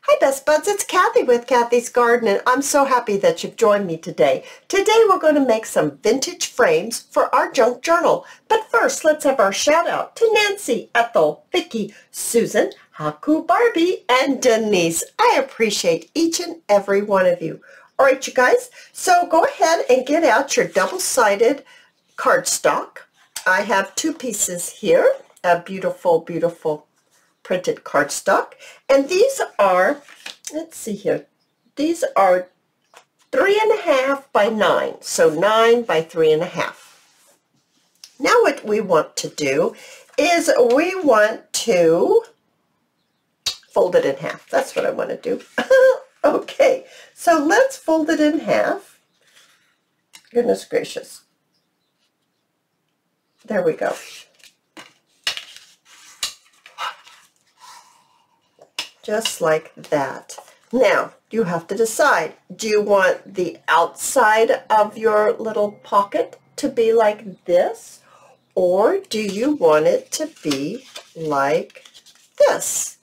Hi Best Buds, it's Cathy with Cathy's Garden, and I'm so happy that you've joined me today. Today we're going to make some vintage frames for our junk journal. But first, let's have our shout out to Nancy, Ethel, Vicki, Susan, Haku, Barbie, and Denise. I appreciate each and every one of you. All right, you guys, so go ahead and get out your double-sided cardstock. I have two pieces here, a beautiful, beautiful printed cardstock, and these are, let's see here, these are 3.5 by 9, so 9 by 3.5. Now what we want to do is we want to fold it in half. That's what I want to do. Okay, so let's fold it in half. Goodness gracious. There we go. Just like that. Now, you have to decide, do you want the outside of your little pocket to be like this, or do you want it to be like this,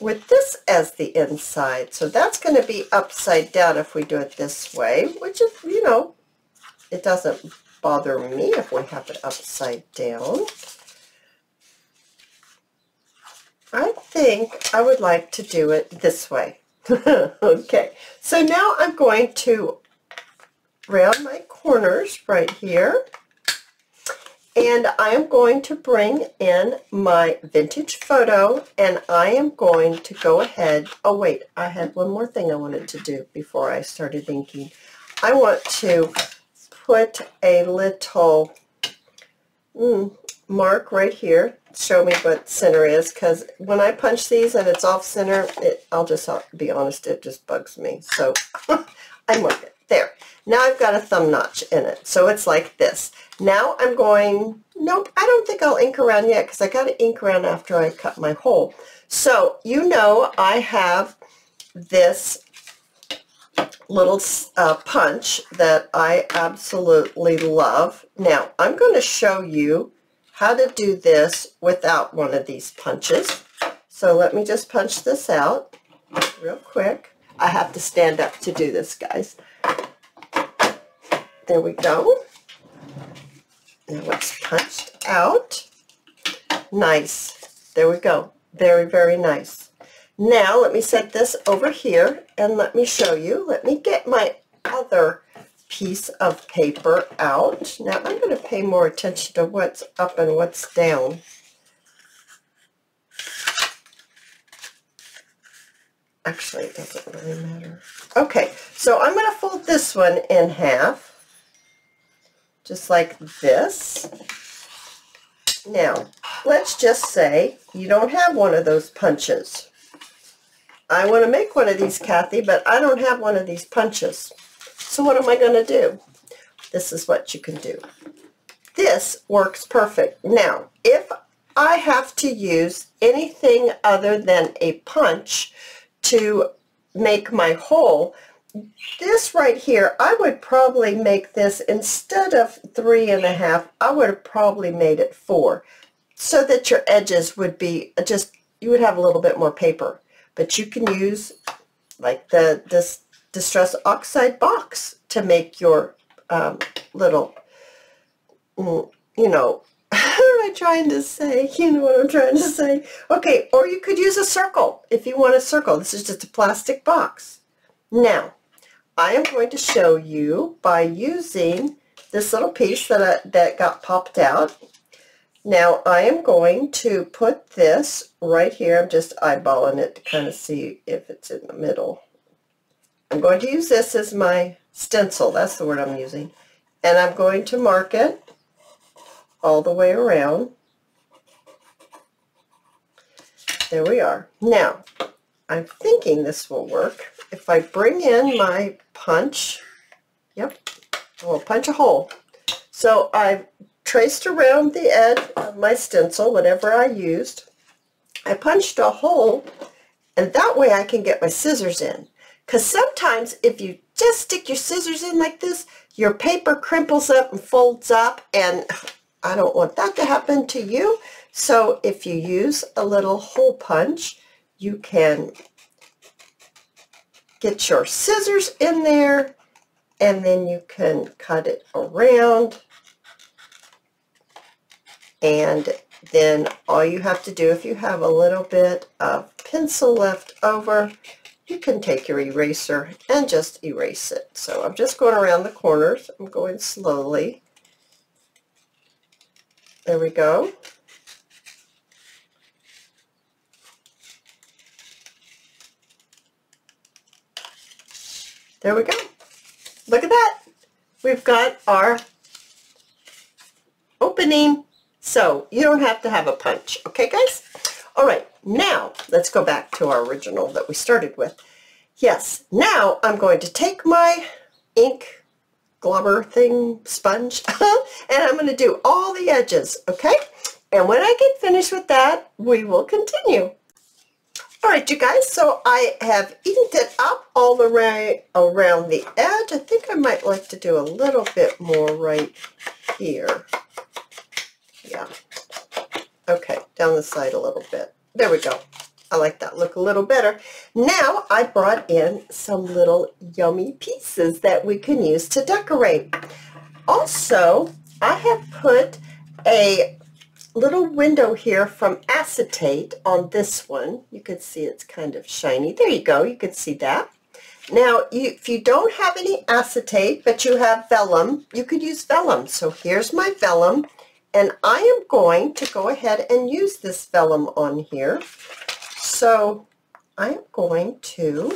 with this as the inside? So that's going to be upside down if we do it this way, which is, you know, it doesn't bother me if we have it upside down. I think I would like to do it this way. Okay, so now I'm going to round my corners right here, and I am going to bring in my vintage photo, and I am going to go ahead. Oh wait, I had one more thing I wanted to do before I started inking. I want to put a little mark right here, show me what center is, because when I punch these and it's off center, I'll just be honest, it just bugs me. So I mark it there. Now I've got a thumb notch in it, so it's like this. Now I'm going, nope, I don't think I'll ink around yet, because I got to ink around after I cut my hole. So you know I have this little punch that I absolutely love. Now I'm going to show you how to do this without one of these punches. So let me just punch this out real quick. I have to stand up to do this, guys. There we go. Now it's punched out. Nice. There we go. Very, very nice. Now let me set this over here and let me show you. Let me get my other piece of paper out. Now I'm going to pay more attention to what's up and what's down. Actually, it doesn't really matter. Okay, so I'm going to fold this one in half, just like this. Now, let's just say you don't have one of those punches. I want to make one of these, Cathy, but I don't have one of these punches. So what am I going to do? This is what you can do. This works perfect. Now, if I have to use anything other than a punch to make my hole, this right here, I would probably make this, instead of 3.5, I would have probably made it 4, so that your edges would be just, you would have a little bit more paper. But you can use like this Distress Oxide box to make your little, you know, what am I trying to say? You know what I'm trying to say. Okay, or you could use a circle if you want a circle. This is just a plastic box. Now, I am going to show you by using this little piece that got popped out. Now, I am going to put this right here. I'm just eyeballing it to kind of see if it's in the middle. I'm going to use this as my stencil. That's the word I'm using. And I'm going to mark it all the way around. There we are. Now, I'm thinking this will work. If I bring in my punch, yep, I will punch a hole. So I've traced around the edge of my stencil, whatever I used. I punched a hole, and that way I can get my scissors in. Because sometimes if you just stick your scissors in like this, your paper crimples up and folds up, and I don't want that to happen to you. So if you use a little hole punch, you can get your scissors in there, and then you can cut it around. And then all you have to do, if you have a little bit of pencil left over, you can take your eraser and just erase it. So I'm just going around the corners. I'm going slowly. There we go. There we go. Look at that. We've got our opening. So you don't have to have a punch. Okay, guys? All right. Now, let's go back to our original that we started with. Yes. Now I'm going to take my ink globber thing, sponge, and I'm going to do all the edges. Okay? And when I get finished with that, we will continue. All right, you guys, so I have inked it up all the way around the edge. I think I might like to do a little bit more right here. Yeah. Okay, down the side a little bit. There we go. I like that look a little better. Now I brought in some little yummy pieces that we can use to decorate. Also, I have put a little window here from acetate on this one. You can see it's kind of shiny. There you go. You can see that. Now, if you don't have any acetate, but you have vellum, you could use vellum. So here's my vellum, and I am going to go ahead and use this vellum on here. So I am going to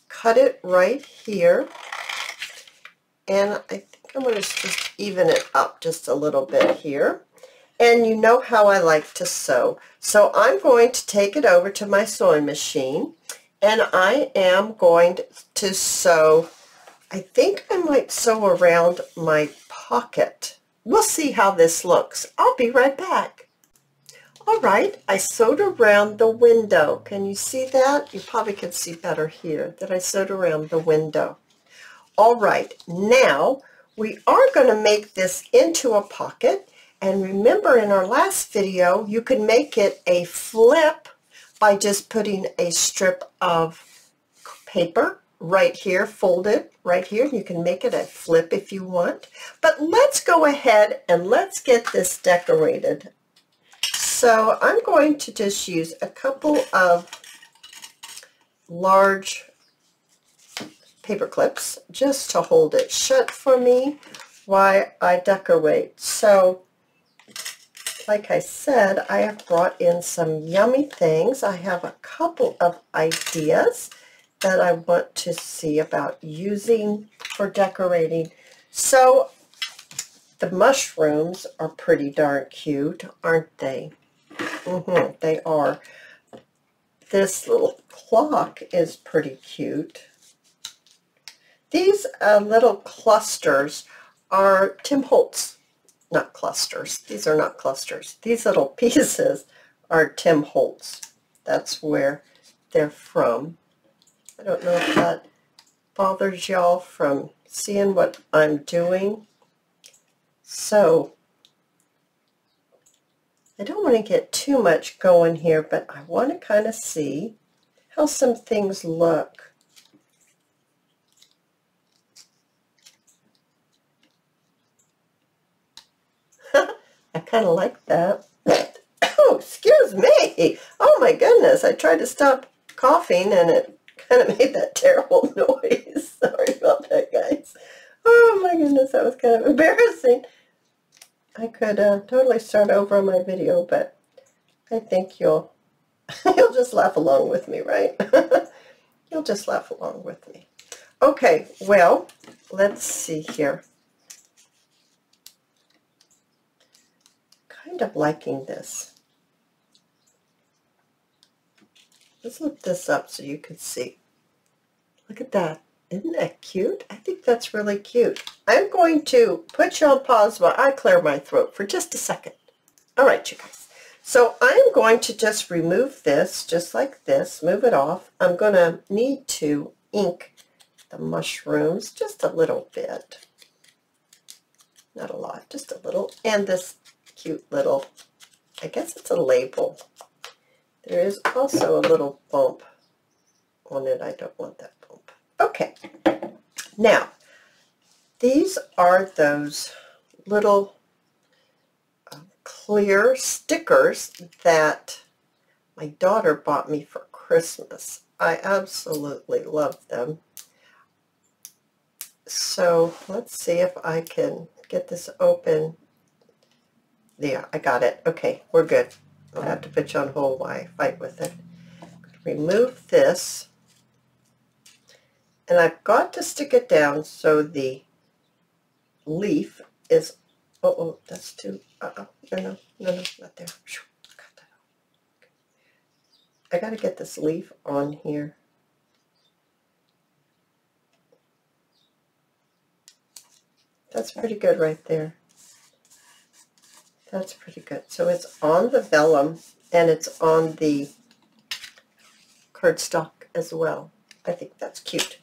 cut it right here, and I think I'm going to just even it up just a little bit here. And you know how I like to sew. So I'm going to take it over to my sewing machine, and I am going to sew. I think I might sew around my pocket. We'll see how this looks. I'll be right back. All right, I sewed around the window. Can you see that? You probably can see better here that I sewed around the window. All right, now we are going to make this into a pocket. And remember, in our last video, you can make it a flip by just putting a strip of paper right here, folded right here. You can make it a flip if you want. But let's go ahead and let's get this decorated. So I'm going to just use a couple of large paper clips just to hold it shut for me while I decorate. So like I said, I have brought in some yummy things. I have a couple of ideas that I want to see about using for decorating. So the mushrooms are pretty darn cute, aren't they? They are. This little clock is pretty cute. These little clusters are Tim Holtz. Not clusters. These are not clusters. These little pieces are Tim Holtz. That's where they're from. I don't know if that bothers y'all from seeing what I'm doing. So I don't want to get too much going here, but I want to kind of see how some things look. I kind of like that. Oh, excuse me. Oh my goodness. I tried to stop coughing and it kind of made that terrible noise. Sorry about that, guys. Oh my goodness, that was kind of embarrassing. I could totally start over on my video, but I think you'll just laugh along with me, right? You'll just laugh along with me. Okay, well, let's see here. Kind of liking this. Let's look this up so you can see. Look at that. Isn't that cute? I think that's really cute. I'm going to put you on pause while I clear my throat for just a second. All right, you guys. So I'm going to just remove this, just like this, move it off. I'm going to need to ink the mushrooms just a little bit. Not a lot, just a little. And this cute little, I guess it's a label. There is also a little bump want it. I don't want that bump. Okay. Now, these are those little clear stickers that my daughter bought me for Christmas. I absolutely love them. So let's see if I can get this open. Yeah, I got it. Okay, we're good. I'll have to put you on hold while I fight with it. Remove this. And I've got to stick it down so the leaf is, oh, that's too, no, not there. I got to get this leaf on here. That's pretty good right there. That's pretty good. So it's on the vellum and it's on the cardstock as well. I think that's cute.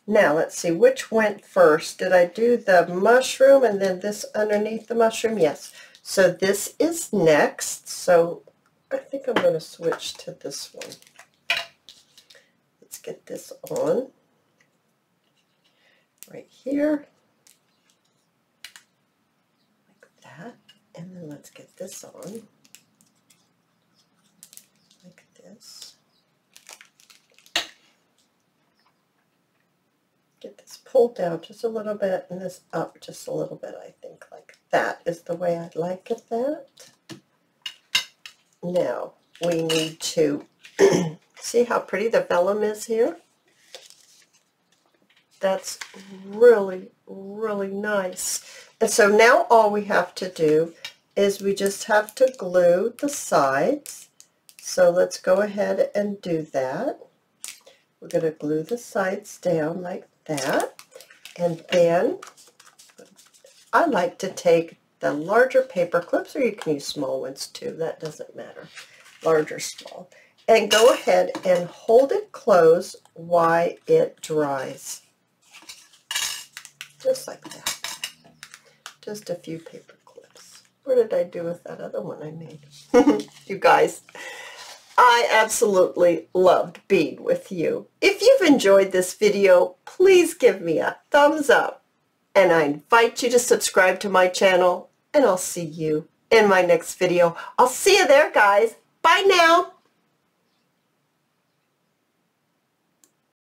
Now let's see, which went first? Did I do the mushroom and then this underneath the mushroom? Yes. So this is next. So I think I'm going to switch to this one. Let's get this on right here. And then let's get this on like this. Get this pulled down just a little bit and this up just a little bit. I think like that is the way I'd like it that. Now we need to see how pretty the vellum is here. That's really, really nice. And so now all we have to do is we just have to glue the sides. So let's go ahead and do that. We're going to glue the sides down like that. And then I like to take the larger paper clips, or you can use small ones too. That doesn't matter. Large or small. And go ahead and hold it closed while it dries. Just like that. Just a few paper clips. What did I do with that other one I made? You guys, I absolutely loved being with you. If you've enjoyed this video, please give me a thumbs up. And I invite you to subscribe to my channel. And I'll see you in my next video. I'll see you there, guys. Bye now.